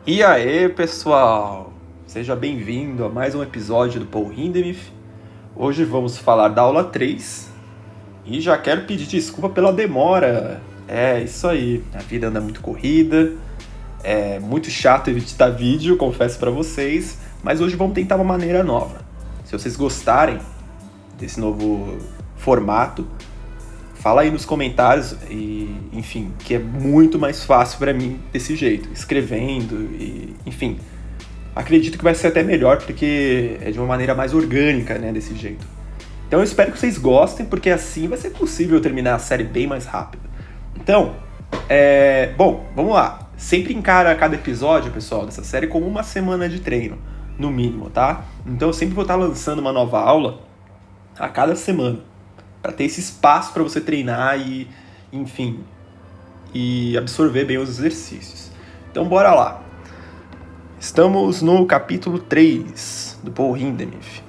E aí, pessoal? Seja bem-vindo a mais um episódio do Paul Hindemith. Hoje vamos falar da aula 3 e já quero pedir desculpa pela demora. É isso aí, a vida anda muito corrida, é muito chato editar vídeo, confesso pra vocês, mas hoje vamos tentar uma maneira nova. Se vocês gostarem desse novo formato, fala aí nos comentários e, enfim, que é muito mais fácil pra mim desse jeito, escrevendo e, enfim, acredito que vai ser até melhor porque é de uma maneira mais orgânica, né, desse jeito. Então eu espero que vocês gostem, porque assim vai ser possível terminar a série bem mais rápido. Então, bom, vamos lá. Sempre encara cada episódio, pessoal, dessa série como uma semana de treino, no mínimo, tá? Então eu sempre vou estar lançando uma nova aula a cada semana, para ter esse espaço para você treinar e, enfim, e absorver bem os exercícios. Então bora lá. Estamos no capítulo 3 do Paul Hindemith.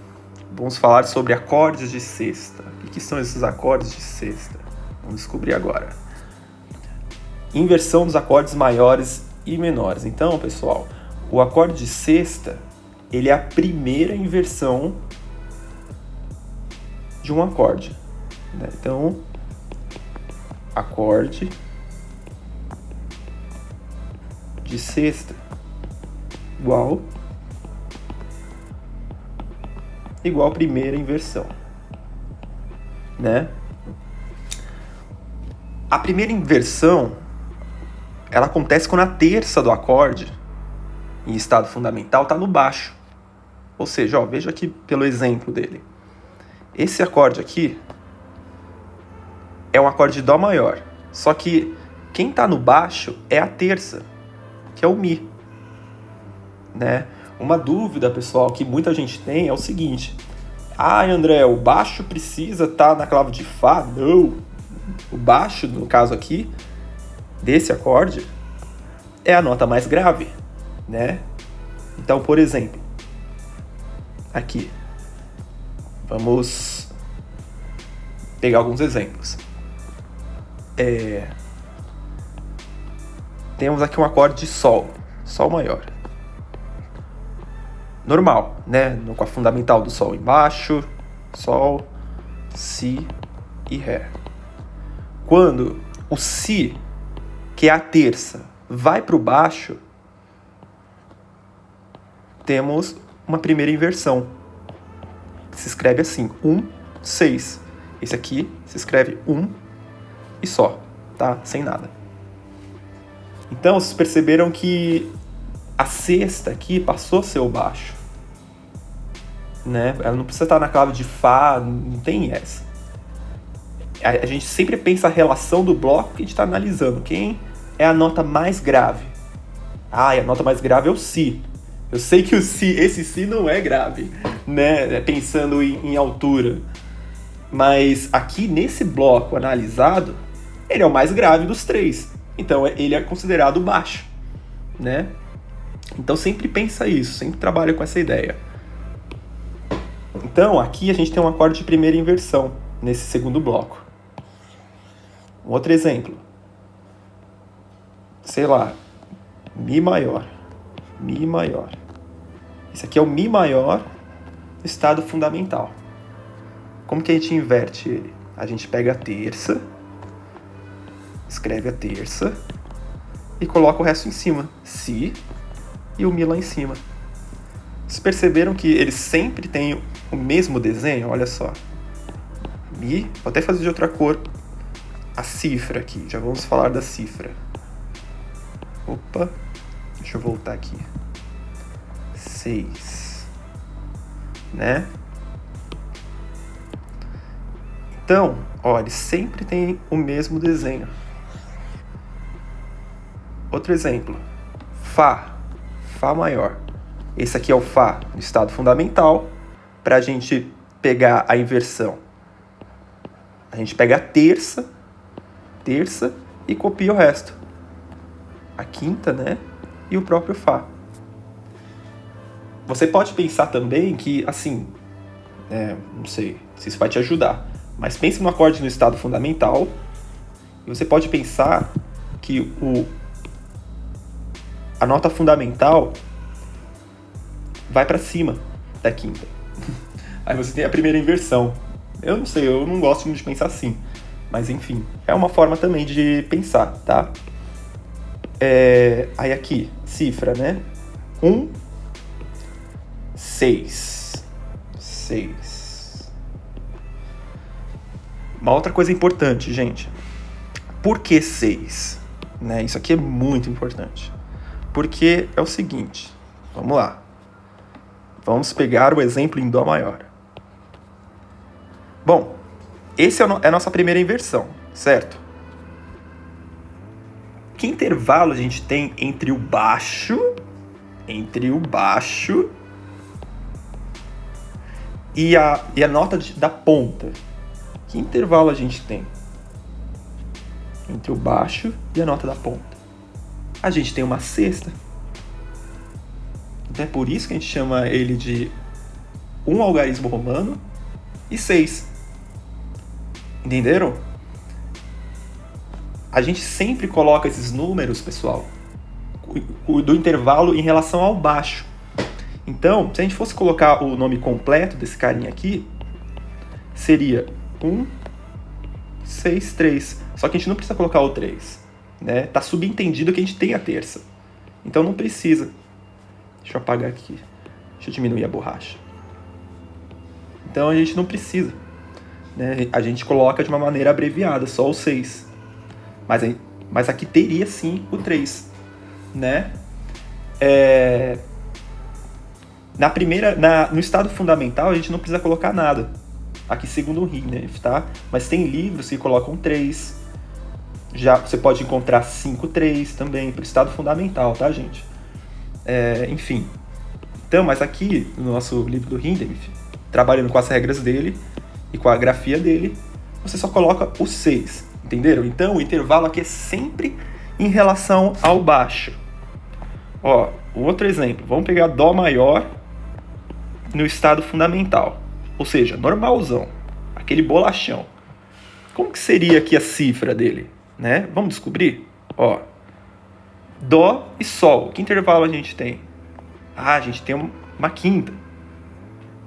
Vamos falar sobre acordes de sexta. O que são esses acordes de sexta? Vamos descobrir agora. Inversão dos acordes maiores e menores. Então, pessoal, o acorde de sexta, ele é a primeira inversão de um acorde. Então, acorde de sexta igual primeira inversão, né? A primeira inversão, ela acontece quando a terça do acorde em estado fundamental está no baixo. Ou seja, veja aqui pelo exemplo dele. Esse acorde aqui é um acorde de Dó maior. Só que quem está no baixo é a terça, que é o Mi. Né? Uma dúvida, pessoal, que muita gente tem é o seguinte. André, o baixo precisa estar na clave de Fá? Não. O baixo, no caso aqui, desse acorde, é a nota mais grave. Né? Então, por exemplo, aqui, vamos pegar alguns exemplos. Temos aqui um acorde de Sol maior. Normal, né? Com a fundamental do Sol embaixo, Sol, Si e Ré. Quando o Si, que é a terça, vai para o baixo, temos uma primeira inversão. Se escreve assim, 1, 6. Esse aqui se escreve 1 e só, tá? Sem nada. Então, vocês perceberam que a sexta aqui passou a ser o baixo. Né? Ela não precisa estar na clave de Fá, não tem essa. A gente sempre pensa a relação do bloco que a gente está analisando. Quem é a nota mais grave? E a nota mais grave é o Si. Eu sei que esse Si não é grave, né? Pensando em altura. Mas aqui nesse bloco analisado, ele é o mais grave dos três. Então ele é considerado baixo, né? Então sempre pensa isso, sempre trabalha com essa ideia. Então aqui a gente tem um acorde de primeira inversão nesse segundo bloco. Um outro exemplo. Sei lá, Mi maior. Mi maior. Esse aqui é o Mi maior no estado fundamental. Como que a gente inverte ele? A gente pega a terça, escreve a terça e coloca o resto em cima. Si e o Mi lá em cima. Vocês perceberam que eles sempre têm o mesmo desenho? Olha só. Mi, vou até fazer de outra cor a cifra aqui. Já vamos falar da cifra. Opa, deixa eu voltar aqui. 6. Né? Então, eles sempre têm o mesmo desenho. Outro exemplo. Fá. Fá maior. Esse aqui é o Fá no estado fundamental. Para a gente pegar a inversão, a gente pega a terça e copia o resto. A quinta, né? E o próprio Fá. Você pode pensar também que, assim, não sei se isso vai te ajudar, mas pense no acorde no estado fundamental e você pode pensar que a nota fundamental vai para cima da quinta. Aí você tem a primeira inversão. Eu não sei, eu não gosto muito de pensar assim. Mas enfim, é uma forma também de pensar, tá? Aí aqui, cifra, né? 1, 6. 6. Uma outra coisa importante, gente. Por que 6? Né? Isso aqui é muito importante. Porque é o seguinte, vamos lá. Vamos pegar o exemplo em Dó maior. Bom, esse é a nossa primeira inversão, certo? Que intervalo a gente tem entre o baixo e a nota da ponta? Que intervalo a gente tem entre o baixo e a nota da ponta? A gente tem uma sexta. Então é por isso que a gente chama ele de um algarismo romano e 6. Entenderam? A gente sempre coloca esses números, pessoal, do intervalo em relação ao baixo. Então, se a gente fosse colocar o nome completo desse carinha aqui, seria 1, 6, 3. Só que a gente não precisa colocar o 3. Né? Tá subentendido que a gente tem a terça. Então não precisa. Deixa eu apagar aqui. Deixa eu diminuir a borracha. Então a gente não precisa. Né? A gente coloca de uma maneira abreviada, só o 6. Mas aqui teria sim o 3. Né? No estado fundamental a gente não precisa colocar nada. Aqui segundo o Hindenburg, tá? Mas tem livros que colocam 3. Já você pode encontrar 5-3 também, para o estado fundamental, tá, gente? Enfim. Então, mas aqui, no nosso livro do Hindenburg, trabalhando com as regras dele e com a grafia dele, você só coloca o 6, entenderam? Então, o intervalo aqui é sempre em relação ao baixo. Ó, um outro exemplo. Vamos pegar Dó maior no estado fundamental. Ou seja, normalzão. Aquele bolachão. Como que seria aqui a cifra dele? Né? Vamos descobrir? Ó, Dó e Sol. Que intervalo a gente tem? A gente tem uma quinta.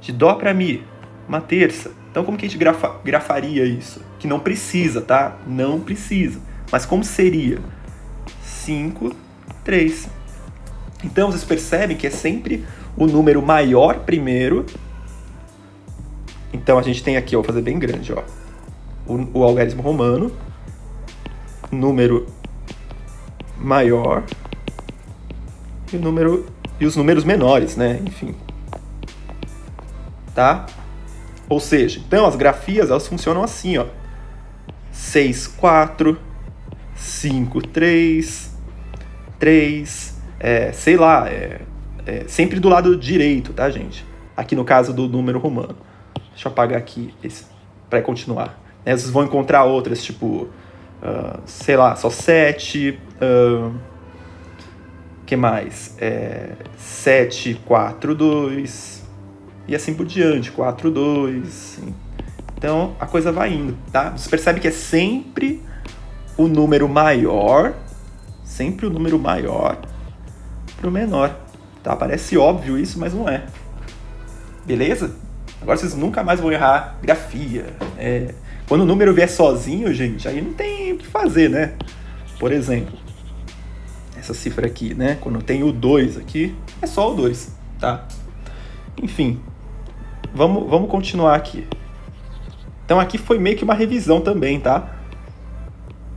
De Dó para Mi, uma terça. Então, como que a gente grafaria isso? Que não precisa, tá? Não precisa. Mas como seria? 5, 3. Então, vocês percebem que é sempre o número maior primeiro. Então, a gente tem aqui, ó, vou fazer bem grande, ó. O algarismo romano. Número maior e os números menores, né? Enfim. Tá? Ou seja, então as grafias elas funcionam assim, ó. 6, 4, 5, 3, 3, sei lá, sempre do lado direito, tá, gente? Aqui no caso do número romano. Deixa eu apagar aqui esse para continuar. Vocês vão encontrar outras, tipo, sei lá, só 7, que mais? 7, 4, 2, e assim por diante, 4, 2, assim. Então, a coisa vai indo, tá? Você percebe que é sempre o número maior pro menor, tá? Parece óbvio isso, mas não é. Beleza? Agora vocês nunca mais vão errar grafia. Quando o número vier sozinho, gente, aí não tem o que fazer, né? Por exemplo, essa cifra aqui, né? Quando tem o 2 aqui, é só o 2, tá? Enfim, vamos continuar aqui. Então aqui foi meio que uma revisão também, tá?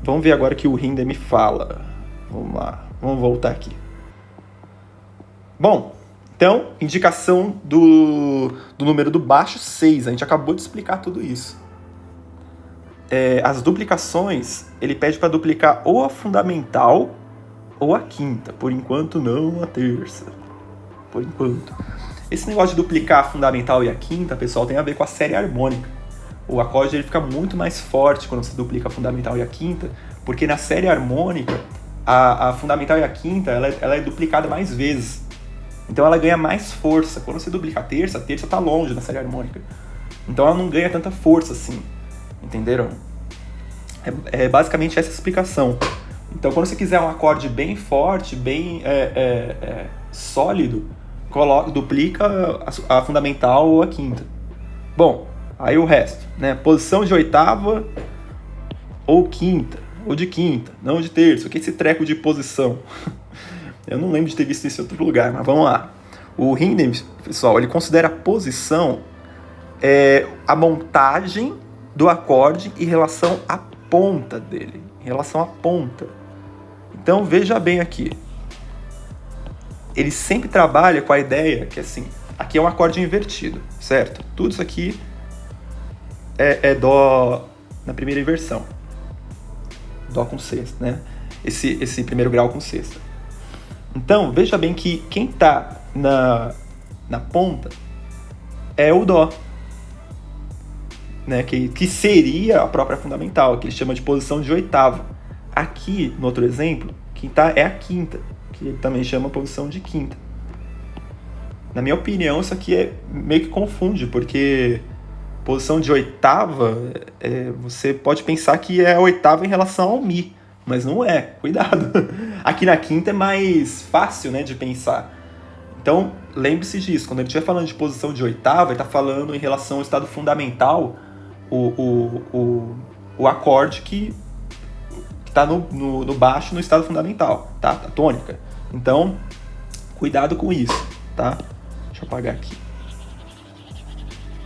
Vamos ver agora o que o Hindenburg me fala. Vamos lá, vamos voltar aqui. Bom, então, indicação do número do baixo 6. A gente acabou de explicar tudo isso. As duplicações, ele pede para duplicar ou a fundamental ou a quinta. Por enquanto, não a terça. Por enquanto. Esse negócio de duplicar a fundamental e a quinta, pessoal, tem a ver com a série harmônica. O acorde ele fica muito mais forte quando você duplica a fundamental e a quinta, porque na série harmônica, a fundamental e a quinta ela é duplicada mais vezes. Então ela ganha mais força. Quando você duplica a terça está longe da série harmônica. Então ela não ganha tanta força assim. Entenderam? É basicamente essa explicação. Então, quando você quiser um acorde bem forte, bem sólido, duplica a fundamental ou a quinta. Bom, aí o resto, né? Posição de oitava ou quinta, ou de quinta, não de terça. O que é esse treco de posição? Eu não lembro de ter visto isso em outro lugar, mas vamos lá. O Hindemith, pessoal, ele considera a posição a montagem do acorde em relação à ponta dele, em relação à ponta. Então, veja bem aqui. Ele sempre trabalha com a ideia que, assim, aqui é um acorde invertido, certo? Tudo isso aqui é Dó na primeira inversão. Dó com sexta, né? Esse primeiro grau com sexta. Então, veja bem que quem está na ponta é o Dó, né? Que seria a própria fundamental, que ele chama de posição de oitava. Aqui, no outro exemplo, quem está é a quinta, que ele também chama posição de quinta. Na minha opinião, isso aqui meio que confunde, porque posição de oitava, você pode pensar que é a oitava em relação ao Mi, mas não é, cuidado. Aqui na quinta é mais fácil, né, de pensar. Então, lembre-se disso, quando ele estiver falando de posição de oitava, ele está falando em relação ao estado fundamental, o acorde que está no baixo no estado fundamental, tá? A tônica. Então, cuidado com isso, tá? Deixa eu apagar aqui.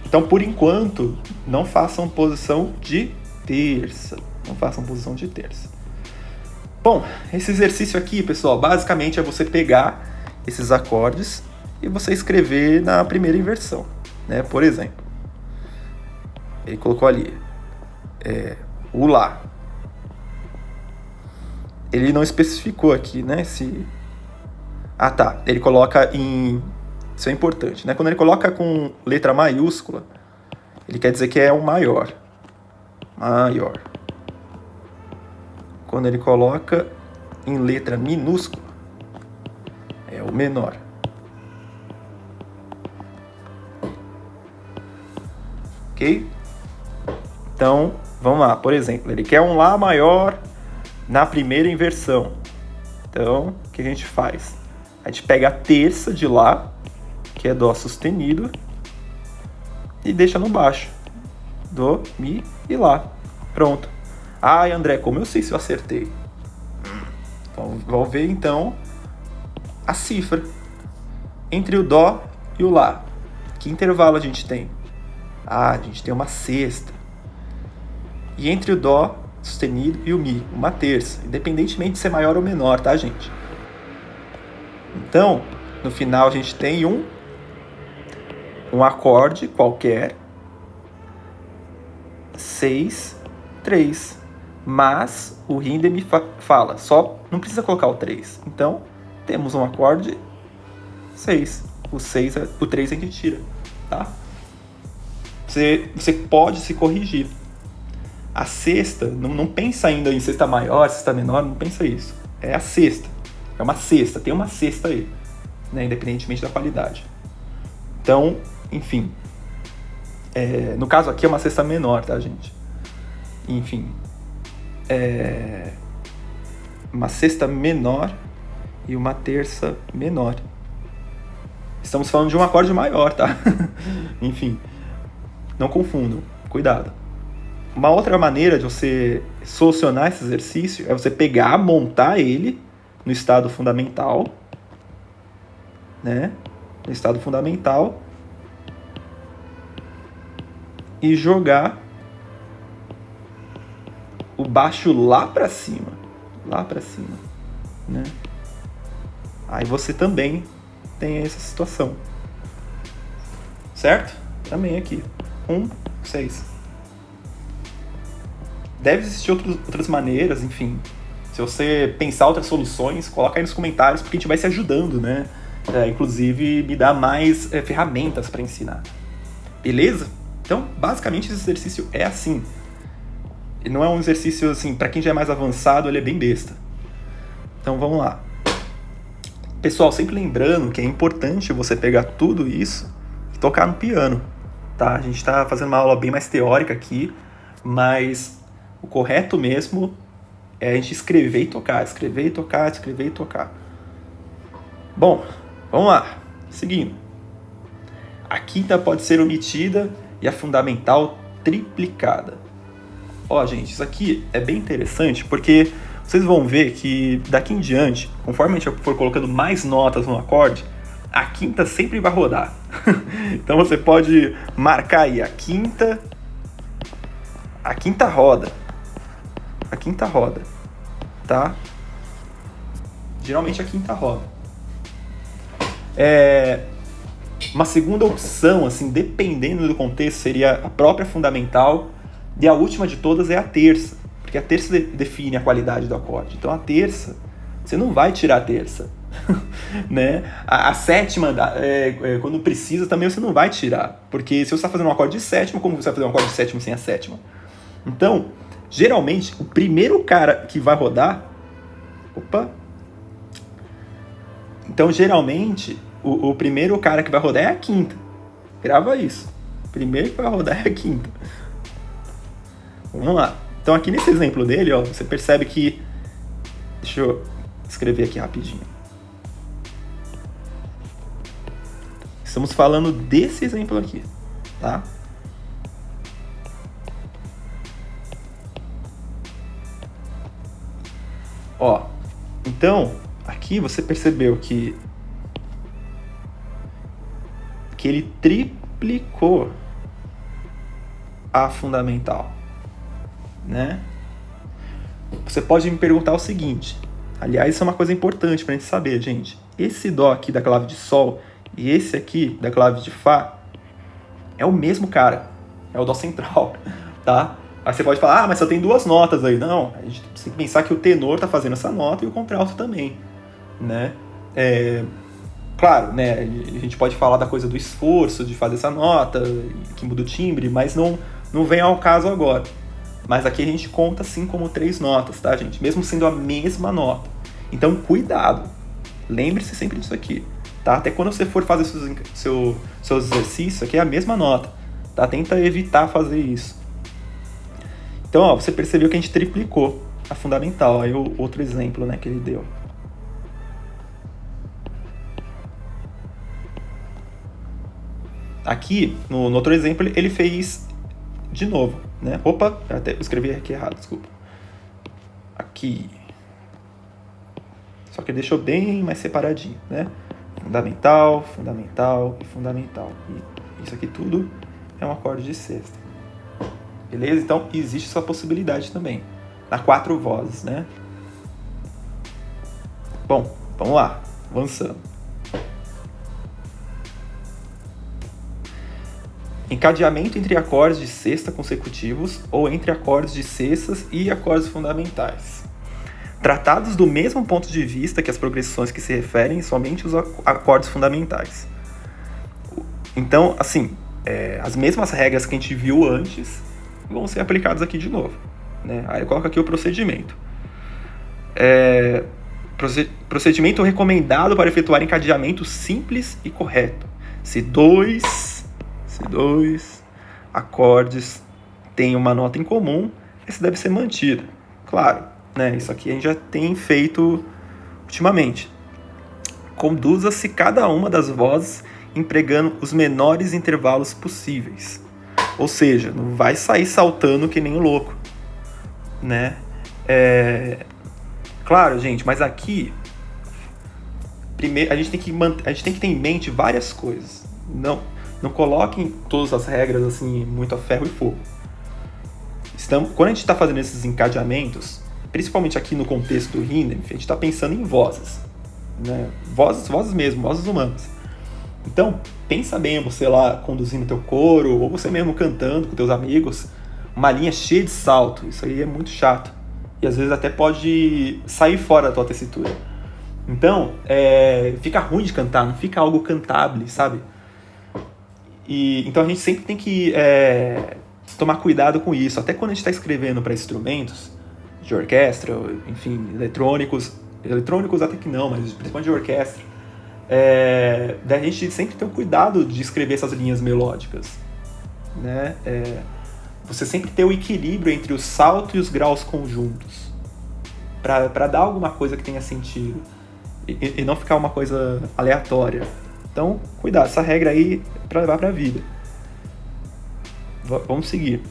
Então, por enquanto, não façam posição de terça. Não façam posição de terça. Bom, esse exercício aqui, pessoal, basicamente é você pegar esses acordes e você escrever na primeira inversão, né? Por exemplo, ele colocou ali o Lá. Ele não especificou aqui, né? Ah, tá. Ele coloca em... Isso é importante, né? Quando ele coloca com letra maiúscula, ele quer dizer que é o maior. Maior. Quando ele coloca em letra minúscula, é o menor. Ok? Então, vamos lá. Por exemplo, ele quer um Lá maior na primeira inversão. Então, o que a gente faz? A gente pega a terça de Lá, que é Dó sustenido, e deixa no baixo. Dó, Mi e Lá. Pronto. Ai, André, como eu sei se eu acertei? Vamos ver, então, a cifra entre o Dó e o Lá. Que intervalo a gente tem? A gente tem uma sexta. E entre o Dó sustenido e o Mi, uma terça. Independentemente de ser maior ou menor, tá, gente? Então, no final a gente tem um acorde qualquer, 6, 3. Mas o Hindemith fala, só não precisa colocar o 3. Então, temos um acorde 6. O 3 a gente tira, tá? Você pode se corrigir. A sexta, não pensa ainda em sexta maior, sexta menor, não pensa isso. É a sexta. É uma sexta, tem uma sexta aí, né, independentemente da qualidade. Então, enfim. No caso aqui é uma sexta menor, tá, gente? Enfim. Uma sexta menor e uma terça menor. Estamos falando de um acorde maior, tá? Enfim, não confundam, cuidado. Uma outra maneira de você solucionar esse exercício é você pegar, montar ele no estado fundamental, né? No estado fundamental e jogar o baixo lá pra cima, né? Aí você também tem essa situação, certo? Também aqui, 6. Deve existir outras maneiras, enfim. Se você pensar outras soluções, coloca aí nos comentários, porque a gente vai se ajudando, né? Inclusive, me dá mais ferramentas para ensinar. Beleza? Então, basicamente, esse exercício é assim. Ele não é um exercício, assim, para quem já é mais avançado, ele é bem besta. Então, vamos lá. Pessoal, sempre lembrando que é importante você pegar tudo isso e tocar no piano, tá? A gente está fazendo uma aula bem mais teórica aqui, mas o correto mesmo é a gente escrever e tocar, escrever e tocar, escrever e tocar. Bom, vamos lá. Seguindo. A quinta pode ser omitida e a fundamental triplicada. Ó, gente, isso aqui é bem interessante porque vocês vão ver que daqui em diante, conforme a gente for colocando mais notas no acorde, a quinta sempre vai rodar. Então você pode marcar aí a quinta roda. A quinta roda, tá? Geralmente a quinta roda. Uma segunda opção, assim, dependendo do contexto, seria a própria fundamental. E a última de todas é a terça, porque a terça define a qualidade do acorde. Então a terça, você não vai tirar a terça. Né? A sétima, quando precisa, também você não vai tirar. Porque se você está fazendo um acorde de sétima, como você vai fazer um acorde de sétima sem a sétima? Então, geralmente, o primeiro cara que vai rodar... Então, geralmente, o primeiro cara que vai rodar é a quinta. Grava isso. O primeiro que vai rodar é a quinta. Vamos lá. Então, aqui nesse exemplo dele, ó, você percebe que... Deixa eu escrever aqui rapidinho. Estamos falando desse exemplo aqui, tá? Ó, então, aqui você percebeu que ele triplicou a fundamental, né? Você pode me perguntar o seguinte, aliás, isso é uma coisa importante pra gente saber, gente. Esse dó aqui da clave de sol e esse aqui da clave de fá é o mesmo cara, é o dó central, tá? Aí você pode falar, mas só tem duas notas aí. Não, a gente tem que pensar que o tenor tá fazendo essa nota e o contralto também, né? Claro, né, a gente pode falar da coisa do esforço de fazer essa nota, que muda o timbre, mas não vem ao caso agora. Mas aqui a gente conta sim como 3 notas, tá, gente? Mesmo sendo a mesma nota. Então, cuidado. Lembre-se sempre disso aqui, tá? Até quando você for fazer seus exercícios, aqui é a mesma nota, tá? Tenta evitar fazer isso. Então, ó, você percebeu que a gente triplicou a fundamental. Aí o outro exemplo, né, que ele deu. Aqui, no outro exemplo, ele fez de novo, né? Opa, até escrevi aqui errado, desculpa. Aqui. Só que ele deixou bem mais separadinho, né? Fundamental, fundamental e fundamental. E isso aqui tudo é um acorde de sexta. Beleza? Então, existe essa possibilidade também. Na 4 vozes, né? Bom, vamos lá. Avançando. Encadeamento entre acordes de sexta consecutivos ou entre acordes de sextas e acordes fundamentais. Tratados do mesmo ponto de vista que as progressões que se referem somente os acordes fundamentais. Então, assim, as mesmas regras que a gente viu antes vão ser aplicadas aqui de novo, né? Aí coloca aqui o procedimento. Procedimento recomendado para efetuar encadeamento simples e correto. Se dois acordes têm uma nota em comum, esse deve ser mantido. Claro, né? Isso aqui a gente já tem feito ultimamente. Conduza-se cada uma das vozes empregando os menores intervalos possíveis. Ou seja, não vai sair saltando que nem um louco, né? Claro, gente, mas aqui primeiro a gente tem que ter em mente várias coisas. Não coloquem todas as regras assim muito a ferro e fogo. Quando a gente está fazendo esses encadeamentos, principalmente aqui no contexto do Hindemith, a gente está pensando em vozes, né? Vozes mesmo, vozes humanas. Então, pensa bem você lá conduzindo teu coro, ou você mesmo cantando com teus amigos, uma linha cheia de salto. Isso aí é muito chato. E às vezes até pode sair fora da tua tessitura. Então, fica ruim de cantar, não fica algo cantável, sabe? Então a gente sempre tem que tomar cuidado com isso. Até quando a gente está escrevendo para instrumentos de orquestra, enfim, eletrônicos até que não, mas principalmente de orquestra, daí a gente sempre tem o cuidado de escrever essas linhas melódicas, né? Você sempre ter o equilíbrio entre o salto e os graus conjuntos, para dar alguma coisa que tenha sentido e não ficar uma coisa aleatória. Então, cuidado, essa regra aí é para levar para a vida. Vamos seguir.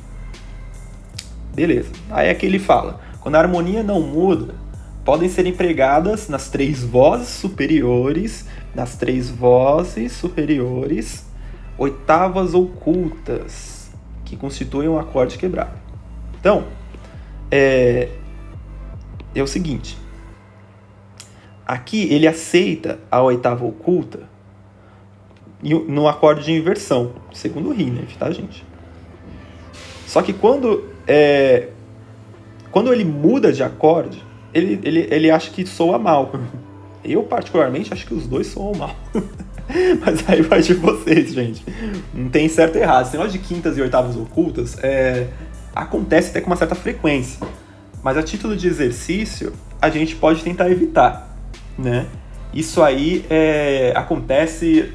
Beleza. Aí aqui ele fala: quando a harmonia não muda, podem ser empregadas nas três vozes superiores, oitavas ocultas, que constituem um acorde quebrado. Então, é o seguinte. Aqui ele aceita a oitava oculta no acorde de inversão, segundo o Rinef, tá, gente? Só que quando ele muda de acorde, ele acha que soa mal. Eu, particularmente, acho que os dois soam mal. Mas aí vai de vocês, gente. Não tem certo e errado. Esse negócio de quintas e oitavas ocultas acontece até com uma certa frequência. Mas a título de exercício, a gente pode tentar evitar, né? Isso aí acontece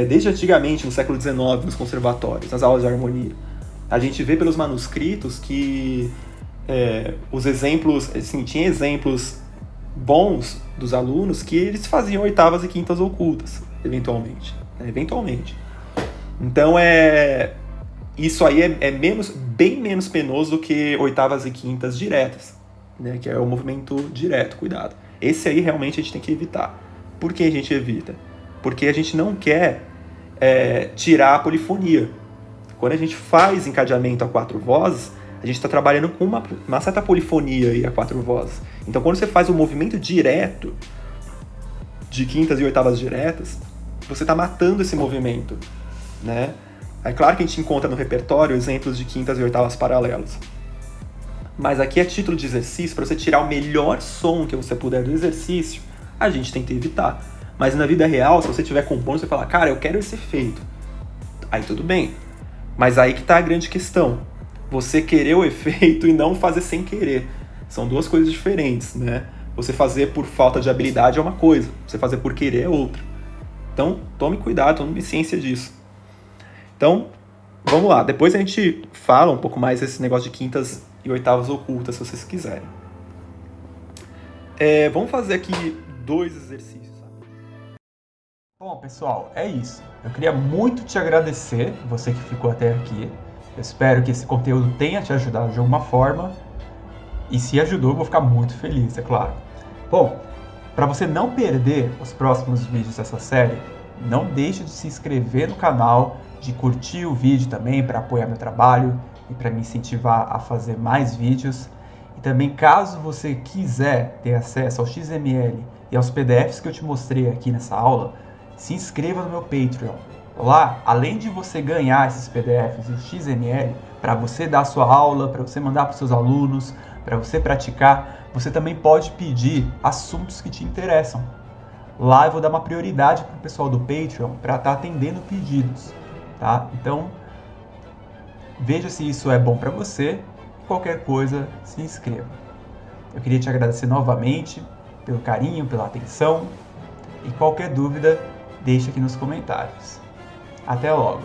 desde antigamente, no século XIX, nos conservatórios, nas aulas de harmonia. A gente vê pelos manuscritos que os exemplos, assim, tinha exemplos bons dos alunos que eles faziam oitavas e quintas ocultas, eventualmente. Então, isso aí é bem menos penoso do que oitavas e quintas diretas, né, que é o movimento direto, cuidado. Esse aí realmente a gente tem que evitar. Por que a gente evita? Porque a gente não quer tirar a polifonia. Quando a gente faz encadeamento a quatro vozes, a gente está trabalhando com uma certa polifonia aí a quatro vozes. Então, quando você faz o movimento direto de quintas e oitavas diretas, você está matando esse movimento, né? É claro que a gente encontra no repertório exemplos de quintas e oitavas paralelas. Mas aqui é título de exercício, para você tirar o melhor som que você puder do exercício, a gente tenta evitar. Mas na vida real, se você estiver compondo, você fala, cara, eu quero esse efeito. Aí tudo bem. Mas aí que está a grande questão. Você querer o efeito e não fazer sem querer. São duas coisas diferentes, né? Você fazer por falta de habilidade é uma coisa, você fazer por querer é outra. Então, tome cuidado, tome ciência disso. Então, vamos lá. Depois a gente fala um pouco mais desse negócio de quintas e oitavas ocultas, se vocês quiserem. Vamos fazer aqui 2 exercícios. Bom, pessoal, é isso. Eu queria muito te agradecer, você que ficou até aqui. Eu espero que esse conteúdo tenha te ajudado de alguma forma. E se ajudou, eu vou ficar muito feliz, é claro. Bom, para você não perder os próximos vídeos dessa série, não deixe de se inscrever no canal, de curtir o vídeo também para apoiar meu trabalho e para me incentivar a fazer mais vídeos. E também, caso você quiser ter acesso ao XML e aos PDFs que eu te mostrei aqui nessa aula, se inscreva no meu Patreon. Lá, além de você ganhar esses PDFs e o XML, para você dar a sua aula, para você mandar para os seus alunos, para você praticar, você também pode pedir assuntos que te interessam. Lá eu vou dar uma prioridade para o pessoal do Patreon para estar atendendo pedidos, tá? Então, veja se isso é bom para você. Qualquer coisa, se inscreva. Eu queria te agradecer novamente pelo carinho, pela atenção. E qualquer dúvida, deixe aqui nos comentários. Até logo!